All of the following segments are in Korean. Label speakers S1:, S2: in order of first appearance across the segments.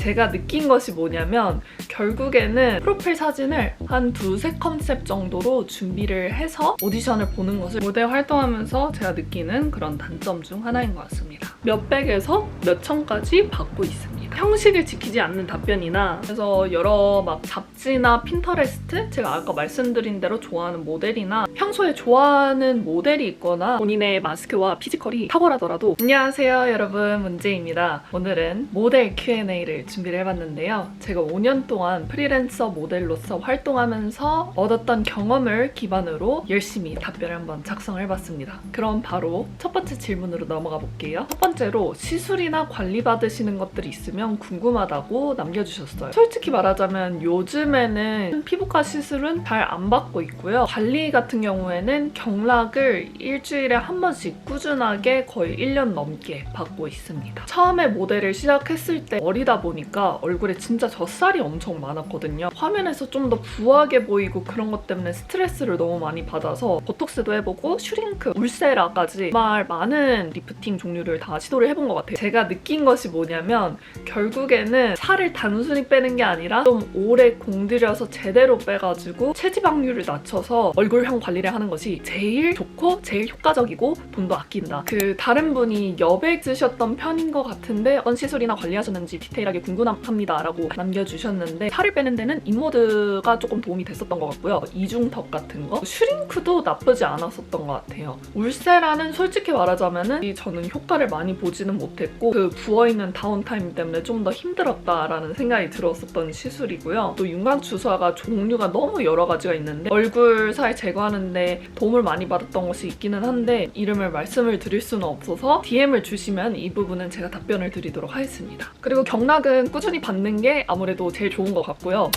S1: 제가 느낀 것이 뭐냐면 결국에는 프로필 사진을 한 두세 컨셉 정도로 준비를 해서 오디션을 보는 것을 모델 활동하면서 제가 느끼는 그런 단점 중 하나인 것 같습니다. 몇백에서 몇천까지 받고 있습니다. 형식을 지키지 않는 답변이나 그래서 여러 막 잡지나 핀터레스트, 제가 아까 말씀드린 대로 좋아하는 모델이나 평소에 좋아하는 모델이 있거나 본인의 마스크와 피지컬이 탁월하더라도 안녕하세요 여러분, 문제입니다. 오늘은 모델 Q&A를 준비를 해봤는데요. 제가 5년 동안 프리랜서 모델로서 활동하면서 얻었던 경험을 기반으로 열심히 답변을 한번 작성을 해봤습니다. 그럼 바로 첫 번째 질문으로 넘어가 볼게요. 첫 번째로 시술이나 관리 받으시는 것들이 있으면 궁금하다고 남겨주셨어요. 솔직히 말하자면 요즘에는 피부과 시술은 잘 안 받고 있고요. 관리 같은 경우에는 경락을 일주일에 한 번씩 꾸준하게 거의 1년 넘게 받고 있습니다. 처음에 모델을 시작했을 때 어리다 보니까 얼굴에 진짜 젖살이 엄청 많았거든요. 화면에서 좀 더 부하게 보이고 그런 것 때문에 스트레스를 너무 많이 받아서 보톡스도 해보고 슈링크, 울세라까지 정말 많은 리프팅 종류를 다 시도를 해본 것 같아요. 제가 느낀 것이 뭐냐면 결국에는 살을 단순히 빼는 게 아니라 좀 오래 공들여서 제대로 빼가지고 체지방률을 낮춰서 얼굴형 관리를 하는 것이 제일 좋고 제일 효과적이고 돈도 아낀다. 다른 분이 여백 쓰셨던 편인 것 같은데 어떤 시술이나 관리하셨는지 디테일하게 궁금합니다 라고 남겨주셨는데, 살을 빼는 데는 인모드가 조금 도움이 됐었던 것 같고요. 이중턱 같은 거, 슈링크도 나쁘지 않았었던 것 같아요. 울세라는 솔직히 말하자면은 저는 효과를 많이 보지는 못했고 부어있는 다운타임 때문에 좀 더 힘들었다라는 생각이 들었었던 시술이고요. 또 윤곽 주사가 종류가 너무 여러 가지가 있는데 얼굴 살 제거하는데 도움을 많이 받았던 것이 있기는 한데 이름을 말씀을 드릴 수는 없어서 DM을 주시면 이 부분은 제가 답변을 드리도록 하겠습니다. 그리고 경락은 꾸준히 받는 게 아무래도 제일 좋은 것 같고요.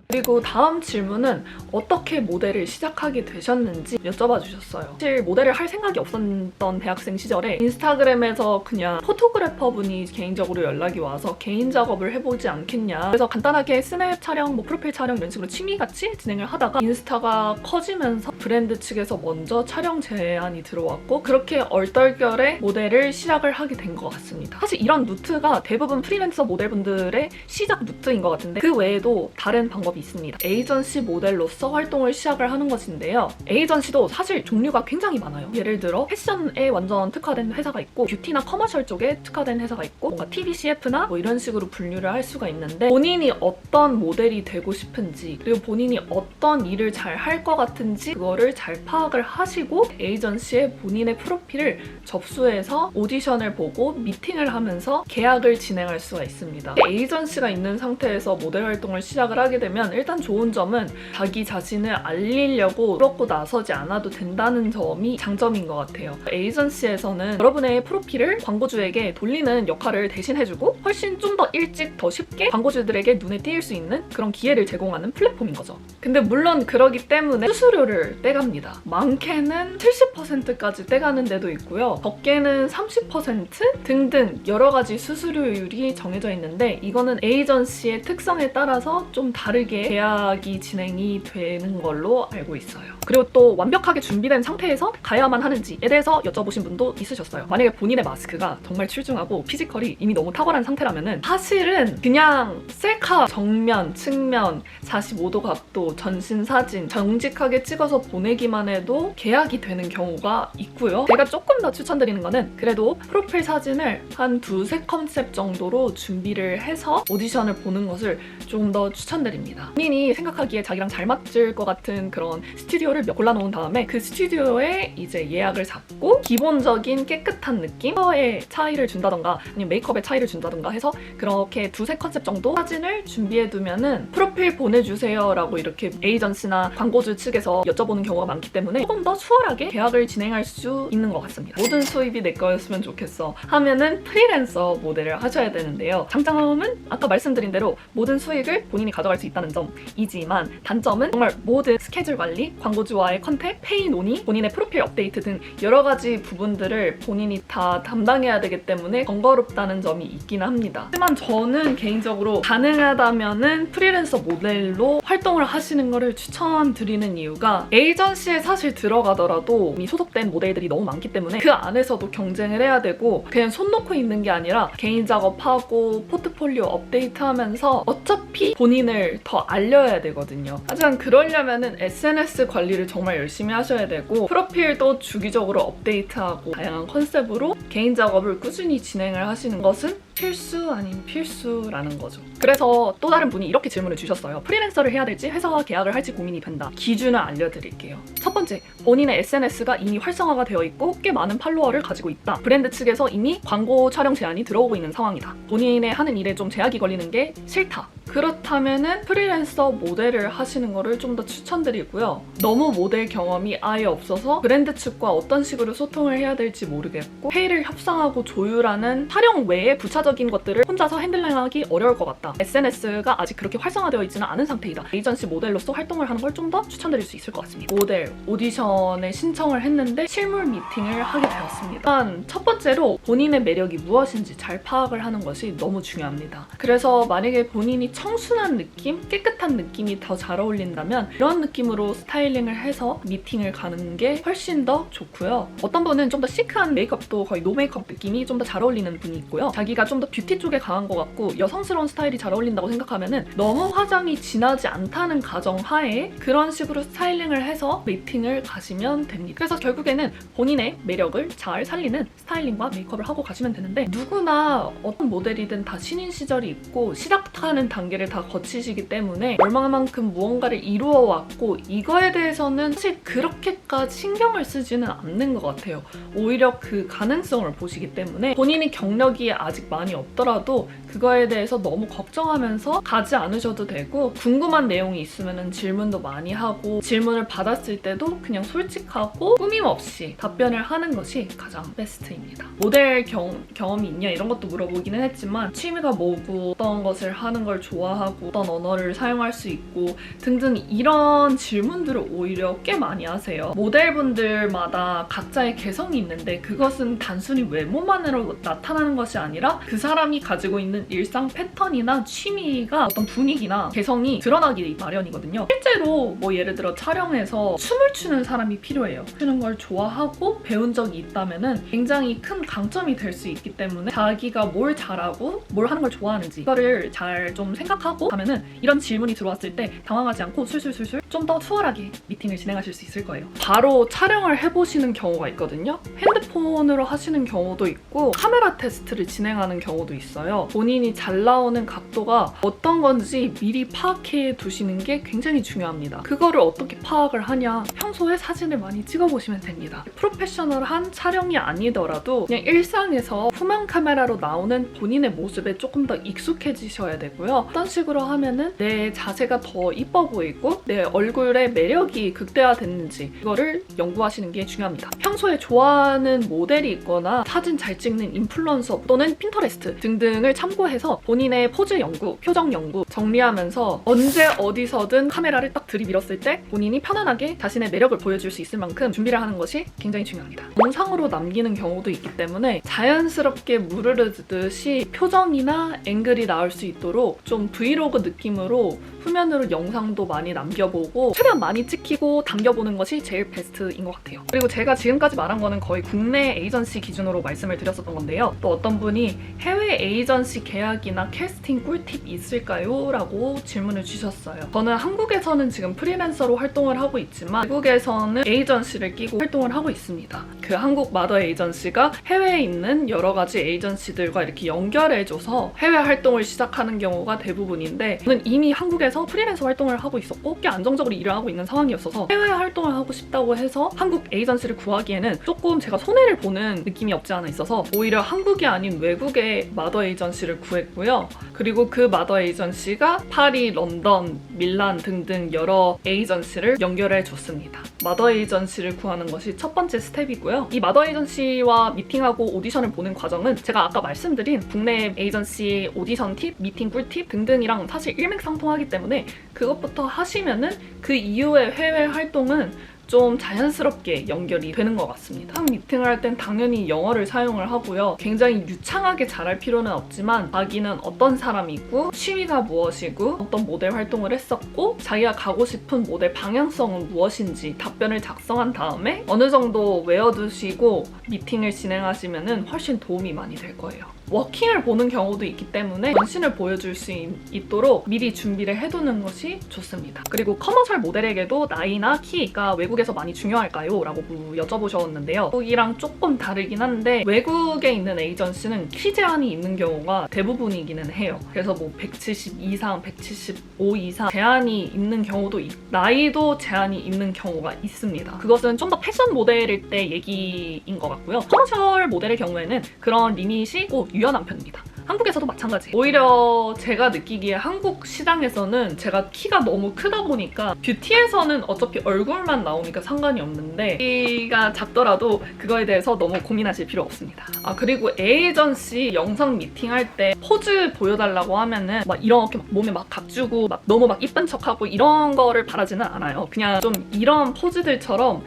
S1: 그리고 다음 질문은 어떻게 모델을 시작하게 되셨는지 여쭤봐 주셨어요. 사실 모델을 할 생각이 없었던 대학생 시절에 인스타그램에서 그냥 포토그래퍼 분이 개인적으로 연락이 와서 개인 작업을 해보지 않겠냐, 그래서 간단하게 스냅 촬영, 프로필 촬영 이런 식으로 취미같이 진행을 하다가 인스타가 커지면서 브랜드 측에서 먼저 촬영 제안이 들어왔고 그렇게 얼떨결에 모델을 시작을 하게 된 것 같습니다. 사실 이런 루트가 대부분 프리랜서 모델분들의 시작 루트인 것 같은데 그 외에도 다른 방법이 있습니다. 에이전시 모델로서 활동을 시작을 하는 것인데요. 에이전시도 사실 종류가 굉장히 많아요. 예를 들어 패션에 완전 특화된 회사가 있고 뷰티나 커머셜 쪽에 특화된 회사가 있고 뭔가 TV CF나 이런 식으로 분류를 할 수가 있는데, 본인이 어떤 모델이 되고 싶은지 그리고 본인이 어떤 일을 잘 할 것 같은지 그거를 잘 파악을 하시고 에이전시에 본인의 프로필을 접수해서 오디션을 보고 미팅을 하면서 계약을 진행할 수가 있습니다. 에이전시가 있는 상태에서 모델 활동을 시작을 하게 되면 일단 좋은 점은 자기 자신을 알리려고 부럽고 나서지 않아도 된다는 점이 장점인 것 같아요. 에이전시에서는 여러분의 프로필을 광고주에게 돌리는 역할을 대신 해주고 훨씬 좀 더 일찍 더 쉽게 광고주들에게 눈에 띄일 수 있는 그런 기회를 제공하는 플랫폼인 거죠. 근데 물론 그러기 때문에 수수료를 떼갑니다. 많게는 70%까지 떼가는 데도 있고요. 적게는 30% 등등 여러 가지 수수료율이 정해져 있는데 이거는 에이전시의 특성에 따라서 좀 다르게 계약이 진행이 되는 걸로 알고 있어요. 그리고 또 완벽하게 준비된 상태에서 가야만 하는지에 대해서 여쭤보신 분도 있으셨어요. 만약에 본인의 마스크가 정말 출중하고 피지컬이 이미 너무 탁월한 상태라면은 사실은 그냥 셀카 정면, 측면, 45도 각도, 전신 사진 정직하게 찍어서 보내기만 해도 계약이 되는 경우가 있고요. 제가 조금 더 추천드리는 거는 그래도 프로필 사진을 한 두세 컨셉 정도로 준비를 해서 오디션을 보는 것을 좀 더 추천드립니다. 본인이 생각하기에 자기랑 잘 맞을 것 같은 그런 스튜디오를 몇 골라놓은 다음에 그 스튜디오에 이제 예약을 잡고 기본적인 깨끗한 느낌, 컬러의 차이를 준다던가 아니면 메이크업의 차이를 준다던가 해서 그렇게 두세 컨셉 정도 사진을 준비해두면은 프로필 보내주세요 라고 이렇게 에이전시나 광고주 측에서 여쭤보는 경우가 많기 때문에 조금 더 수월하게 계약을 진행할 수 있는 것 같습니다. 모든 수입이 내 거였으면 좋겠어 하면은 프리랜서 모델을 하셔야 되는데요. 장점은 아까 말씀드린 대로 모든 수익을 본인이 가져갈 수 있다는 점이지만 단점은 정말 모든 스케줄 관리, 광고주와의 컨택, 페이 논의, 본인의 프로필 업데이트 등 여러 가지 부분들을 본인이 다 담당해야 되기 때문에 번거롭다는 점이 있긴 합니다. 하지만 저는 개인적으로 가능하다면은 프리랜서 모델로 활동을 하시는 거를 추천드리는 이유가 에이전시에 사실 들어가더라도 이미 소속된 모델들이 너무 많기 때문에 그 안에서도 경쟁을 해야 되고 그냥 손 놓고 있는 게 아니라 개인 작업하고 포트폴리오 업데이트하면서 어차피 본인을 더 알려야 되거든요. 하지만 그러려면은 SNS 관리를 정말 열심히 하셔야 되고 프로필도 주기적으로 업데이트하고 다양한 컨셉으로 개인 작업을 꾸준히 진행을 하시는 것은 필수 아닌 필수라는 거죠. 그래서 또 다른 분이 이렇게 질문을 주셨어요. 프리랜서를 해야 될지 회사와 계약을 할지 고민이 된다. 기준을 알려드릴게요. 첫 번째, 본인의 SNS가 이미 활성화가 되어 있고 꽤 많은 팔로워를 가지고 있다. 브랜드 측에서 이미 광고 촬영 제안이 들어오고 있는 상황이다. 본인의 하는 일에 좀 제약이 걸리는 게 싫다. 그렇다면은 프리랜서 모델을 하시는 거를 좀 더 추천드리고요. 너무 모델 경험이 아예 없어서 브랜드 측과 어떤 식으로 소통을 해야 될지 모르겠고 회의를 협상하고 조율하는 촬영 외에 부차적인 것들을 혼자서 핸들링하기 어려울 것 같다. SNS가 아직 그렇게 활성화되어 있지는 않은 상태이다. 에이전시 모델로서 활동을 하는 걸 좀 더 추천드릴 수 있을 것 같습니다. 모델 오디션에 신청을 했는데 실물 미팅을 하게 되었습니다. 일단 첫 번째로 본인의 매력이 무엇인지 잘 파악을 하는 것이 너무 중요합니다. 그래서 만약에 본인이 청순한 느낌, 깨끗한 느낌이 더 잘 어울린다면 이런 느낌으로 스타일링을 해서 미팅을 가는 게 훨씬 더 좋고요. 어떤 분은 좀 더 시크한 메이크업도 거의 노 메이크업 느낌이 좀 더 잘 어울리는 분이 있고요. 자기가 좀 더 뷰티 쪽에 강한 것 같고 여성스러운 스타일이 잘 어울린다고 생각하면은 너무 화장이 진하지 않다는 가정하에 그런 식으로 스타일링을 해서 미팅을 가시면 됩니다. 그래서 결국에는 본인의 매력을 잘 살리는 스타일링과 메이크업을 하고 가시면 되는데 누구나 어떤 모델이든 다 신인 시절이 있고 시작하는 단계를 다 거치시기 때문에 얼마만큼 무언가를 이루어왔고 이거에 대해서는 사실 그렇게까지 신경을 쓰지는 않는 것 같아요. 오히려 그 가능성을 보시기 때문에 본인이 경력이 아직 많이 없더라도 그거에 대해서 너무 걱정하면서 가지 않으셔도 되고 궁금한 내용이 있으면 질문도 많이 하고 질문을 받았을 때도 그냥 솔직하고 꾸밈 없이 답변을 하는 것이 가장 베스트입니다. 모델 경험이 있냐 이런 것도 물어보기는 했지만 취미가 뭐고 어떤 것을 하는 걸 좋아하고 어떤 언어를 사용할 수 있고 등등 이런 질문들을 오히려 꽤 많이 하세요. 모델분들마다 각자의 개성이 있는데 그것은 단순히 외모만으로 나타나는 것이 아니라 그 사람이 가지고 있는 일상 패턴이나 취미가 어떤 분위기나 개성이 드러나기 마련이거든요. 실제로 뭐 예를 들어 촬영에서 춤을 추는 사람이 필요해요. 추는 걸 좋아하고 배운 적이 있다면은 굉장히 큰 강점이 될 수 있기 때문에 자기가 뭘 잘하고 뭘 하는 걸 좋아하는지 이거를 잘 좀 생각하고 하면은 이런 질문이 들어왔을 때 당황하지 않고 술술술술 좀 더 수월하게 미팅을 진행하실 수 있을 거예요. 바로 촬영을 해보시는 경우가 있거든요. 핸드폰으로 하시는 경우도 있고 카메라 테스트를 진행하는 경우도 있어요. 본인이 잘 나오는 각도가 어떤 건지 미리 파악해 두시는 게 굉장히 중요합니다. 그거를 어떻게 파악을 하냐? 평소에 사진을 많이 찍어보시면 됩니다. 프로페셔널한 촬영이 아니더라도 그냥 일상에서 후면 카메라로 나오는 본인의 모습에 조금 더 익숙해지셔야 되고요. 어떤 식으로 하면은 내 자세가 더 이뻐 보이고 내 얼굴의 매력이 극대화됐는지 이거를 연구하시는 게 중요합니다. 평소에 좋아하는 모델이 있거나 사진 잘 찍는 인플루언서 또는 핀터레스트 등등을 참고해서 본인의 포즈 연구, 표정 연구 정리하면서 언제 어디서든 카메라를 딱 들이밀었을 때 본인이 편안하게 자신의 매력을 보여줄 수 있을 만큼 준비를 하는 것이 굉장히 중요합니다. 영상으로 남기는 경우도 있기 때문에 자연스럽게 무르르듯이 표정이나 앵글이 나올 수 있도록 좀 브이로그 느낌으로 후면으로 영상도 많이 남겨보고 최대한 많이 찍히고 당겨보는 것이 제일 베스트인 것 같아요. 그리고 제가 지금까지 말한 거는 거의 국내 에이전시 기준으로 말씀을 드렸었던 건데요. 또 어떤 분이 해외 에이전시 계약이나 캐스팅 꿀팁 있을까요? 라고 질문을 주셨어요. 저는 한국에서는 지금 프리랜서로 활동을 하고 있지만 외국에서는 에이전시를 끼고 활동을 하고 있습니다. 그 한국 마더 에이전시가 해외에 있는 여러 가지 에이전시들과 이렇게 연결해줘서 해외 활동을 시작하는 경우가 대부분인데 저는 이미 한국에서 프리랜서 활동을 하고 있었고 꽤 안정적으로 일을 하고 있는 상황이었어서 해외 활동을 하고 싶다고 해서 한국 에이전시를 구하기에는 조금 제가 손해를 보는 느낌이 없지 않아 있어서 오히려 한국이 아닌 외국의 마더 에이전시를 구했고요. 그리고 그 마더 에이전시가 파리, 런던, 밀란 등등 여러 에이전시를 연결해 줬습니다. 마더 에이전시를 구하는 것이 첫 번째 스텝이고요. 이 마더 에이전시와 미팅하고 오디션을 보는 과정은 제가 아까 말씀드린 국내 에이전시 오디션 팁, 미팅 꿀팁 등등이랑 사실 일맥상통하기 때문에 그것부터 하시면은 그 이후의 해외 활동은 좀 자연스럽게 연결이 되는 것 같습니다. 한 미팅을 할 땐 당연히 영어를 사용을 하고요. 굉장히 유창하게 잘할 필요는 없지만 자기는 어떤 사람이고 취미가 무엇이고 어떤 모델 활동을 했었고 자기가 가고 싶은 모델 방향성은 무엇인지 답변을 작성한 다음에 어느 정도 외워두시고 미팅을 진행하시면 훨씬 도움이 많이 될 거예요. 워킹을 보는 경우도 있기 때문에 전신을 보여줄 수 있도록 미리 준비를 해두는 것이 좋습니다. 그리고 커머셜 모델에게도 나이나 키가 외국에서 많이 중요할까요? 라고 여쭤보셨는데요. 외국이랑 조금 다르긴 한데 외국에 있는 에이전시는 키 제한이 있는 경우가 대부분이기는 해요. 그래서 뭐 170 이상, 175 이상 제한이 있는 경우도 나이도 제한이 있는 경우가 있습니다. 그것은 좀 더 패션 모델일 때 얘기인 것 같고요. 커머셜 모델의 경우에는 그런 리밋이 꼭 유연한 편입니다. 한국에서도 마찬가지. 오히려 제가 느끼기에 한국 시장에서는 제가 키가 너무 크다 보니까 뷰티에서는 어차피 얼굴만 나오니까 상관이 없는데 키가 작더라도 그거에 대해서 너무 고민하실 필요 없습니다. 그리고 에이전시 영상 미팅할 때 포즈 보여달라고 하면은 막 이렇게 막 몸에 막 각주고 막 너무 막 이쁜 척하고 이런 거를 바라지는 않아요. 그냥 좀 이런 포즈들처럼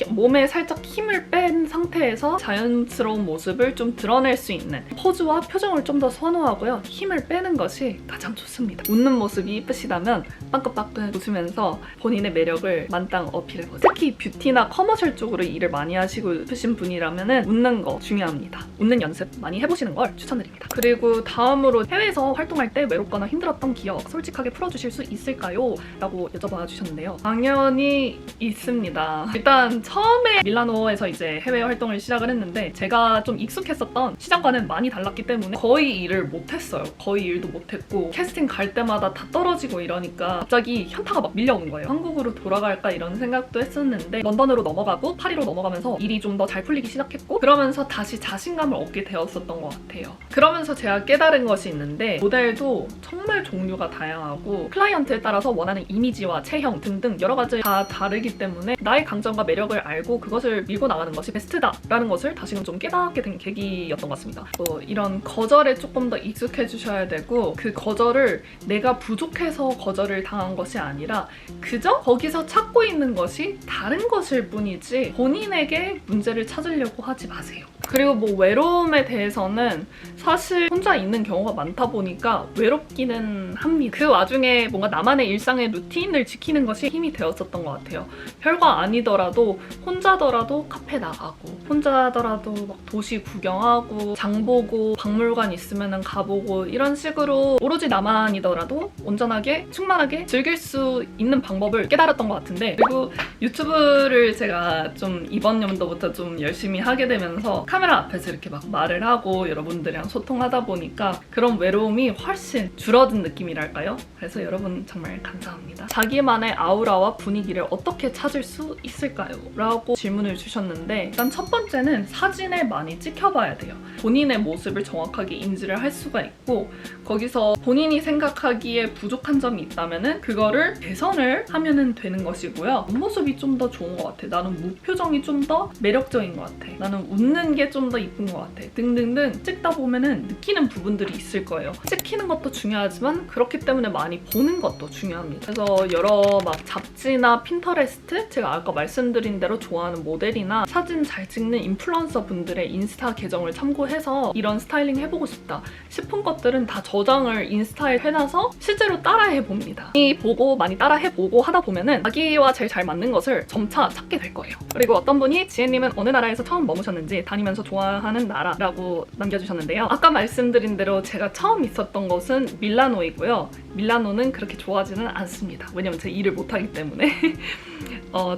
S1: 몸에 살짝 힘을 뺀 상태에서 자연스러운 모습을 좀 드러낼 수 있는 포즈와 표정을 좀 더 선호하고요. 힘을 빼는 것이 가장 좋습니다. 웃는 모습이 이쁘시다면 빵긋빵긋 웃으면서 본인의 매력을 만땅 어필해보세요. 특히 뷰티나 커머셜 쪽으로 일을 많이 하시고 싶으신 분이라면 웃는 거 중요합니다. 웃는 연습 많이 해보시는 걸 추천드립니다. 그리고 다음으로 해외에서 활동할 때 외롭거나 힘들었던 기억 솔직하게 풀어주실 수 있을까요? 라고 여쭤봐 주셨는데요. 당연히 있습니다. 일단 처음에 밀라노에서 이제 해외 활동을 시작을 했는데 제가 좀 익숙했었던 시장과는 많이 달랐기 때문에 거의 일을 못했어요. 거의 일도 못했고 캐스팅 갈 때마다 다 떨어지고 이러니까 갑자기 현타가 막 밀려오는 거예요. 한국으로 돌아갈까 이런 생각도 했었는데 런던으로 넘어가고 파리로 넘어가면서 일이 좀 더 잘 풀리기 시작했고 그러면서 다시 자신감을 얻게 되었었던 것 같아요. 그러면서 제가 깨달은 것이 있는데 모델도 정말 종류가 다양하고 클라이언트에 따라서 원하는 이미지와 체형 등등 여러 가지 다 다르기 때문에 나의 강점과 매력을 알고 그것을 밀고 나가는 것이 베스트다라는 것을 다시금 좀 깨닫게 된 계기였던 것 같습니다. 이런 거절에 조금 더 익숙해지셔야 되고 그 거절을 내가 부족해서 거절을 당한 것이 아니라 그저 거기서 찾고 있는 것이 다른 것일 뿐이지 본인에게 문제를 찾으려고 하지 마세요. 그리고 뭐 외로움에 대해서는 사실 혼자 있는 경우가 많다 보니까 외롭기는 합니다. 그 와중에 뭔가 나만의 일상의 루틴을 지키는 것이 힘이 되었었던 것 같아요. 별거 아니더라도 혼자더라도 카페 나가고 혼자더라도 막 도시 구경하고 장 보고 박물관 있으면 가보고 이런 식으로 오로지 나만이더라도 온전하게 충만하게 즐길 수 있는 방법을 깨달았던 것 같은데 그리고 유튜브를 제가 좀 이번 연도부터 좀 열심히 하게 되면서 카메라 앞에서 이렇게 막 말을 하고 여러분들이랑 소통하다 보니까 그런 외로움이 훨씬 줄어든 느낌이랄까요? 그래서 여러분 정말 감사합니다. 자기만의 아우라와 분위기를 어떻게 찾을 수 있을까요? 라고 질문을 주셨는데 일단 첫 번째는 사진을 많이 찍혀봐야 돼요. 본인의 모습을 정확하게 인지를 할 수가 있고 거기서 본인이 생각하기에 부족한 점이 있다면 그거를 개선을 하면 되는 것이고요. 앞모습이 좀 더 좋은 것 같아. 나는 무표정이 좀 더 매력적인 것 같아. 나는 웃는 게 좀 더 이쁜 것 같아. 등등등 찍다 보면은 느끼는 부분들이 있을 거예요. 찍히는 것도 중요하지만 그렇기 때문에 많이 보는 것도 중요합니다. 그래서 여러 막 잡지나 핀터레스트 제가 아까 말씀드린 대로 좋아하는 모델이나 사진 잘 찍는 인플루언서 분들의 인스타 계정을 참고해서 이런 스타일링 해보고 싶다 싶은 것들은 다 저장을 인스타에 해놔서 실제로 따라해봅니다. 보고 많이 따라해보고 하다 보면은 자기와 제일 잘 맞는 것을 점차 찾게 될 거예요. 그리고 어떤 분이 지혜님은 어느 나라에서 처음 머무셨는지 다니면서 좋아하는 나라라고 남겨주셨는데요. 아까 말씀드린 대로 제가 처음 있었던 곳은 밀라노이고요. 밀라노는 그렇게 좋아하지는 않습니다. 왜냐면 제가 일을 못하기 때문에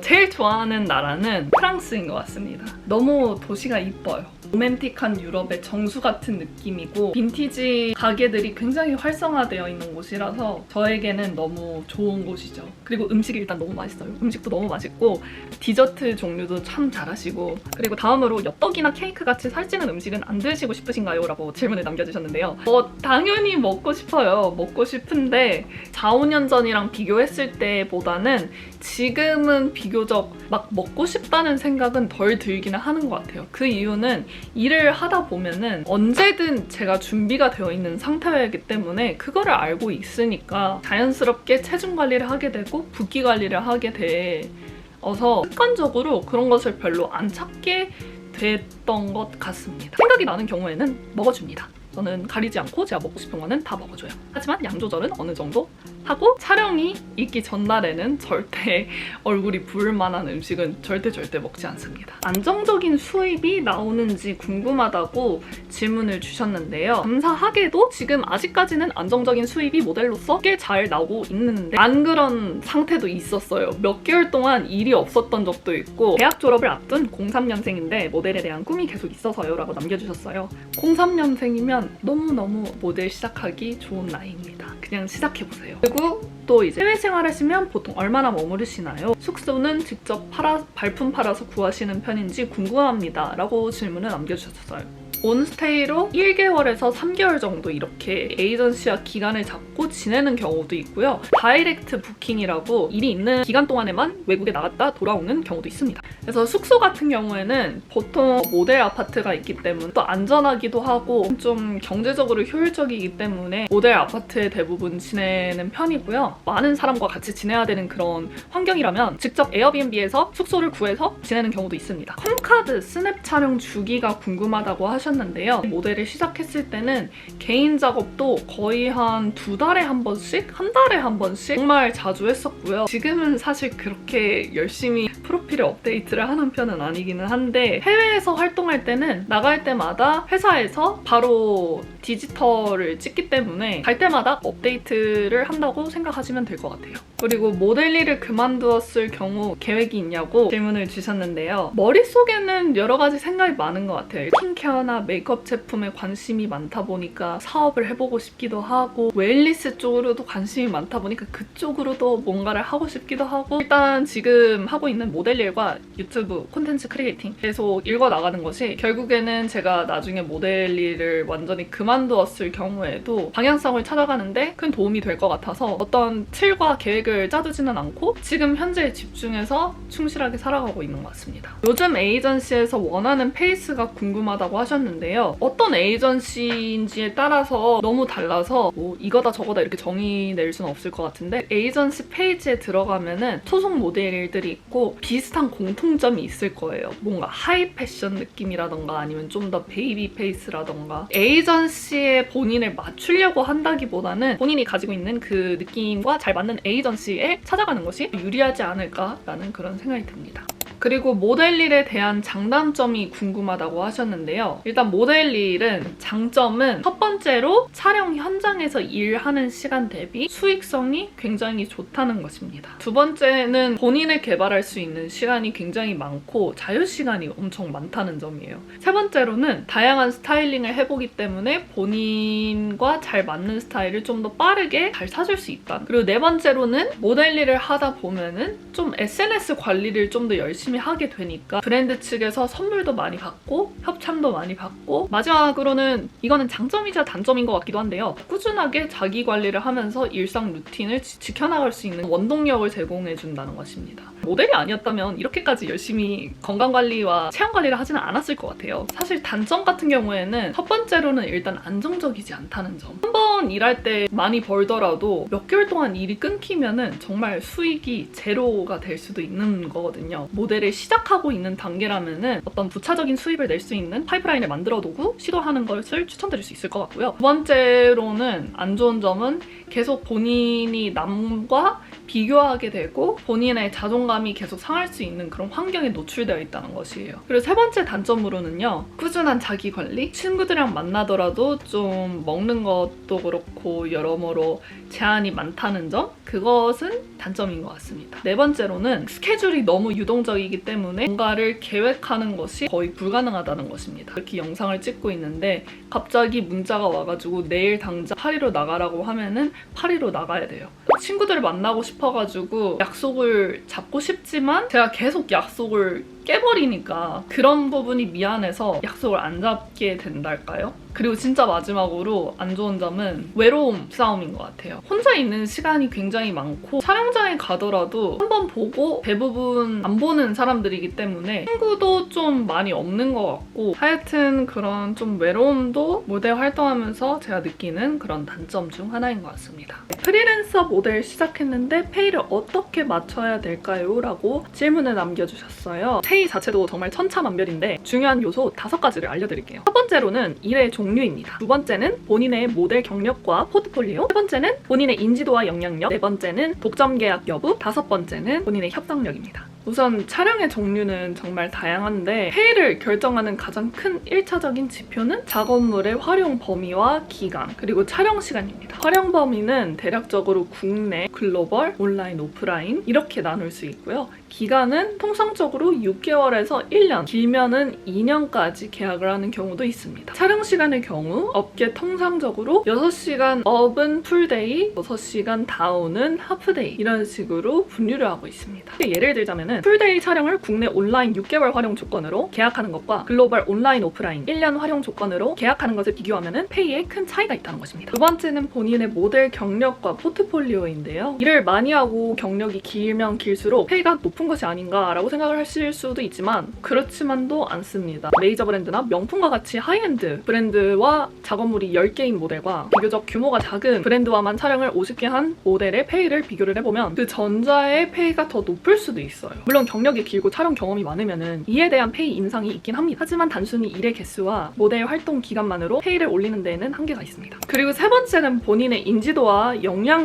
S1: 제일 좋아하는 나라는 프랑스인 것 같습니다. 너무 도시가 이뻐요. 로맨틱한 유럽의 정수 같은 느낌이고 빈티지 가게들이 굉장히 활성화되어 있는 곳이라서 저에게는 너무 좋은 곳이죠. 그리고 음식이 일단 너무 맛있어요. 음식도 너무 맛있고 디저트 종류도 참 잘하시고 그리고 다음으로 엽떡이나 케이크 같이 살찌는 음식은 안 드시고 싶으신가요? 라고 질문을 남겨주셨는데요. 당연히 먹고 싶어요. 먹고 싶은데 4, 5년 전이랑 비교했을 때보다는 지금은 비교적 막 먹고 싶다는 생각은 덜 들기는 하는 것 같아요. 그 이유는 일을 하다 보면은 언제든 제가 준비가 되어 있는 상태이기 때문에 그거를 알고 있으니까 자연스럽게 체중 관리를 하게 되고 붓기 관리를 하게 돼서 습관적으로 그런 것을 별로 안 찾게 됐던 것 같습니다. 생각이 나는 경우에는 먹어줍니다. 저는 가리지 않고 제가 먹고 싶은 거는 다 먹어줘요. 하지만 양 조절은 어느 정도 하고 촬영이 있기 전날에는 절대 얼굴이 부을 만한 음식은 절대 먹지 않습니다. 안정적인 수입이 나오는지 궁금하다고 질문을 주셨는데요. 감사하게도 지금 아직까지는 안정적인 수입이 모델로서 꽤 잘 나오고 있는데 안 그런 상태도 있었어요. 몇 개월 동안 일이 없었던 적도 있고 대학 졸업을 앞둔 03년생인데 모델에 대한 꿈이 계속 있어서요 라고 남겨주셨어요. 03년생이면 너무너무 모델 시작하기 좋은 나이입니다. 그냥 시작해보세요. 그리고 또 이제 해외 생활하시면 보통 얼마나 머무르시나요? 숙소는 직접 발품 팔아서 구하시는 편인지 궁금합니다 라고 질문을 남겨주셨어요. 온스테이로 1개월에서 3개월 정도 이렇게 에이전시와 기간을 잡고 지내는 경우도 있고요. 다이렉트 부킹이라고 일이 있는 기간 동안에만 외국에 나갔다 돌아오는 경우도 있습니다. 그래서 숙소 같은 경우에는 보통 모델 아파트가 있기 때문에 또 안전하기도 하고 좀 경제적으로 효율적이기 때문에 모델 아파트에 대부분 지내는 편이고요. 많은 사람과 같이 지내야 되는 그런 환경이라면 직접 에어비앤비에서 숙소를 구해서 지내는 경우도 있습니다. 컴카드 스냅 촬영 주기가 궁금하다고 하셨는데요. 모델을 시작했을 때는 개인 작업도 거의 한 2달에 한 번씩? 한 달에 한 번씩? 정말 자주 했었고요. 지금은 사실 그렇게 열심히 프로필을 업데이트를 하는 편은 아니기는 한데 해외에서 활동할 때는 나갈 때마다 회사에서 바로 디지털을 찍기 때문에 갈 때마다 업데이트를 한다고 생각하시면 될 것 같아요. 그리고 모델 일을 그만두었을 경우 계획이 있냐고 질문을 주셨는데요. 머릿속에는 여러 가지 생각이 많은 것 같아요. 스킨케어나 메이크업 제품에 관심이 많다 보니까 사업을 해보고 싶기도 하고 웰니스 쪽으로도 관심이 많다 보니까 그쪽으로도 뭔가를 하고 싶기도 하고 일단 지금 하고 있는 모델 일과 유튜브 콘텐츠 크리에이팅 계속 읽어나가는 것이 결국에는 제가 나중에 모델 일을 완전히 그만두었을 경우에도 방향성을 찾아가는데 큰 도움이 될 것 같아서 어떤 틀과 계획을 짜두지는 않고 지금 현재에 집중해서 충실하게 살아가고 있는 것 같습니다. 요즘 에이전시에서 원하는 페이스가 궁금하다고 하셨는데요. 어떤 에이전시인지에 따라서 너무 달라서 뭐 이거다 저거다 이렇게 정의 낼 수는 없을 것 같은데 에이전시 페이지에 들어가면은 소속 모델들이 있고 비슷한 공통점이 있을 거예요. 뭔가 하이 패션 느낌이라던가 아니면 좀 더 베이비 페이스라던가 에이전시에 본인을 맞추려고 한다기보다는 본인이 가지고 있는 그 느낌과 잘 맞는 에이전시에 찾아가는 것이 유리하지 않을까라는 그런 생각이 듭니다. 그리고 모델 일에 대한 장단점이 궁금하다고 하셨는데요. 일단 모델 일은 장점은 첫 번째로 촬영 현장에서 일하는 시간 대비 수익성이 굉장히 좋다는 것입니다. 두 번째는 본인을 개발할 수 있는 시간이 굉장히 많고 자유시간이 엄청 많다는 점이에요. 세 번째로는 다양한 스타일링을 해보기 때문에 본인과 잘 맞는 스타일을 좀 더 빠르게 잘 찾을 수 있다. 그리고 네 번째로는 모델 일을 하다 보면은 좀 SNS 관리를 좀 더 열심히 하게 되니까 브랜드 측에서 선물도 많이 받고 협찬도 많이 받고 마지막으로는 이거는 장점이자 단점인 것 같기도 한데요. 꾸준하게 자기 관리를 하면서 일상 루틴을 지켜나갈 수 있는 원동력을 제공해준다는 것입니다. 모델이 아니었다면 이렇게까지 열심히 건강관리와 체형관리를 하지는 않았을 것 같아요. 사실 단점 같은 경우에는 첫 번째로는 일단 안정적이지 않다는 점. 한 번 일할 때 많이 벌더라도 몇 개월 동안 일이 끊기면은 정말 수익이 제로가 될 수도 있는 거거든요. 모델을 시작하고 있는 단계라면은 어떤 부차적인 수입을 낼 수 있는 파이프라인을 만들어두고 시도하는 것을 추천드릴 수 있을 것 같고요. 두 번째로는 안 좋은 점은 계속 본인이 남과 비교하게 되고 본인의 자존감이 계속 상할 수 있는 그런 환경에 노출되어 있다는 것이에요. 그리고 세 번째 단점으로는요. 꾸준한 자기 관리? 친구들이랑 만나더라도 좀 먹는 것도 그렇고 여러모로 제한이 많다는 점? 그것은 단점인 것 같습니다. 네 번째로는 스케줄이 너무 유동적이기 때문에 뭔가를 계획하는 것이 거의 불가능하다는 것입니다. 이렇게 영상을 찍고 있는데 갑자기 문자가 와가지고 내일 당장 파리로 나가라고 하면은 파리로 나가야 돼요. 친구들을 만나고 싶어가지고 약속을 잡고 싶지만 제가 계속 약속을 깨버리니까 그런 부분이 미안해서 약속을 안 잡게 된달까요? 그리고 진짜 마지막으로 안 좋은 점은 외로움 싸움인 것 같아요. 혼자 있는 시간이 굉장히 많고 촬영장에 가더라도 한 번 보고 대부분 안 보는 사람들이기 때문에 친구도 좀 많이 없는 것 같고 하여튼 그런 좀 외로움도 무대 활동하면서 제가 느끼는 그런 단점 중 하나인 것 같습니다. 프리랜서 모델 시작했는데 페이를 어떻게 맞춰야 될까요? 라고 질문을 남겨주셨어요. 페이 자체도 정말 천차만별인데 중요한 요소 5가지를 알려드릴게요. 첫 번째로는 일의 종류입니다. 두 번째는 본인의 모델 경력과 포트폴리오, 세 번째는 본인의 인지도와 영향력, 네 번째는 독점 계약 여부, 다섯 번째는 본인의 협상력입니다. 우선 촬영의 종류는 정말 다양한데 페이를 결정하는 가장 큰 1차적인 지표는 작업물의 활용 범위와 기간, 그리고 촬영 시간입니다. 활용 범위는 대략적으로 국내, 글로벌, 온라인, 오프라인 이렇게 나눌 수 있고요. 기간은 통상적으로 6개월에서 1년, 길면은 2년까지 계약을 하는 경우도 있습니다. 촬영 시간의 경우 업계 통상적으로 6시간 업은 풀데이, 6시간 다운은 하프데이 이런 식으로 분류를 하고 있습니다. 예를 들자면은 풀데이 촬영을 국내 온라인 6개월 활용 조건으로 계약하는 것과 글로벌 온라인 오프라인 1년 활용 조건으로 계약하는 것을 비교하면은 페이에 큰 차이가 있다는 것입니다. 두 번째는 본인의 모델 경력과 포트폴리오인데요. 일을 많이 하고 경력이 길면 길수록 페이가 높은 것이 아닌가라고 생각을 하실 수도 있지만 그렇지만도 않습니다. 메이저 브랜드나 명품과 같이 하이엔드 브랜드와 작업물이 10개인 모델과 비교적 규모가 작은 브랜드와만 촬영을 50개 한 모델의 페이를 비교를 해보면 그 전자의 페이가 더 높을 수도 있어요. 물론 경력이 길고 촬영 경험이 많으면 이에 대한 페이 인상이 있긴 합니다. 하지만 단순히 일의 개수와 모델 활동 기간만으로 페이를 올리는 데에는 한계가 있습니다. 그리고 세 번째는 본인의 인지도와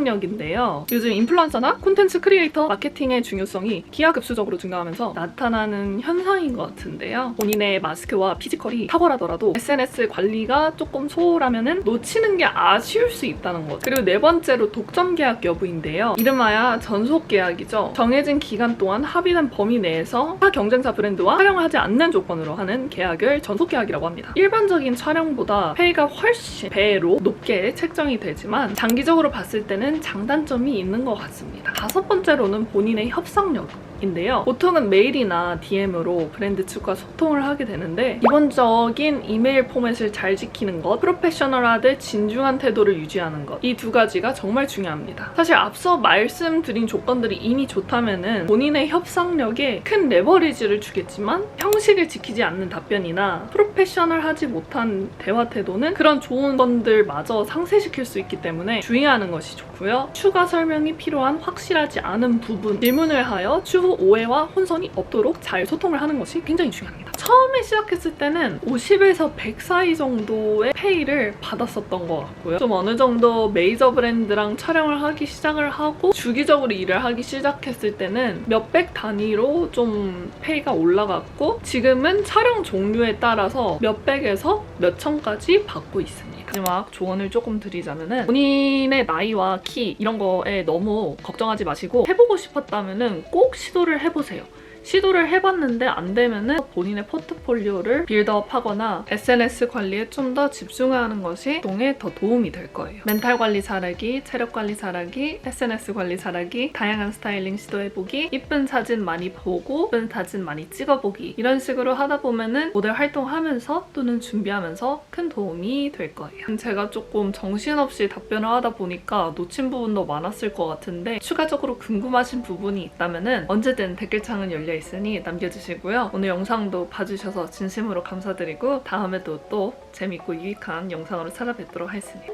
S1: 영향력인데요. 요즘 인플루언서나 콘텐츠 크리에이터 마케팅의 중요성이 기하급수적으로 증가하면서 나타나는 현상인 것 같은데요. 본인의 마스크와 피지컬이 탁월하더라도 SNS 관리가 조금 소홀하면 놓치는 게 아쉬울 수 있다는 거죠. 그리고 네 번째로 독점 계약 여부인데요. 이름하여 전속 계약이죠. 정해진 기간 동안 합의된 범위 내에서 타 경쟁사 브랜드와 촬영을 하지 않는 조건으로 하는 계약을 전속 계약이라고 합니다. 일반적인 촬영보다 페이가 훨씬 배로 높게 책정이 되지만 장기적으로 봤을 때는 장단점이 있는 것 같습니다. 다섯 번째로는 본인의 협상력 인데요. 보통은 메일이나 DM으로 브랜드 측과 소통을 하게 되는데 기본적인 이메일 포맷을 잘 지키는 것, 프로페셔널하되 진중한 태도를 유지하는 것, 이 두 가지가 정말 중요합니다. 사실 앞서 말씀드린 조건들이 이미 좋다면은 본인의 협상력에 큰 레버리지를 주겠지만 형식을 지키지 않는 답변이나 프로페셔널하지 못한 대화 태도는 그런 좋은 건들마저 상쇄시킬 수 있기 때문에 주의하는 것이 좋고요. 추가 설명이 필요한 확실하지 않은 부분, 질문을 하여 추후 오해와 혼선이 없도록 잘 소통을 하는 것이 굉장히 중요합니다. 처음에 시작했을 때는 50에서 100 사이 정도의 페이를 받았었던 것 같고요. 좀 어느 정도 메이저 브랜드랑 촬영을 하기 시작을 하고 주기적으로 일을 하기 시작했을 때는 몇백 단위로 좀 페이가 올라갔고 지금은 촬영 종류에 따라서 몇백에서 몇천까지 받고 있습니다. 마지막 조언을 조금 드리자면은 본인의 나이와 키 이런 거에 너무 걱정하지 마시고 해보고 싶었다면은 꼭 시도를 해보세요. 시도를 해봤는데 안 되면은 본인의 포트폴리오를 빌드업하거나 SNS 관리에 좀 더 집중하는 것이 활동에 더 도움이 될 거예요. 멘탈 관리 잘하기, 체력 관리 잘하기, SNS 관리 잘하기, 다양한 스타일링 시도해보기, 이쁜 사진 많이 보고 이쁜 사진 많이 찍어보기 이런 식으로 하다 보면은 모델 활동하면서 또는 준비하면서 큰 도움이 될 거예요. 제가 조금 정신없이 답변을 하다 보니까 놓친 부분도 많았을 것 같은데 추가적으로 궁금하신 부분이 있다면은 언제든 댓글창은 열려 있으니 남겨주시고요. 오늘 영상도 봐주셔서 진심으로 감사드리고 다음에도 또 재밌고 유익한 영상으로 찾아뵙도록 하겠습니다.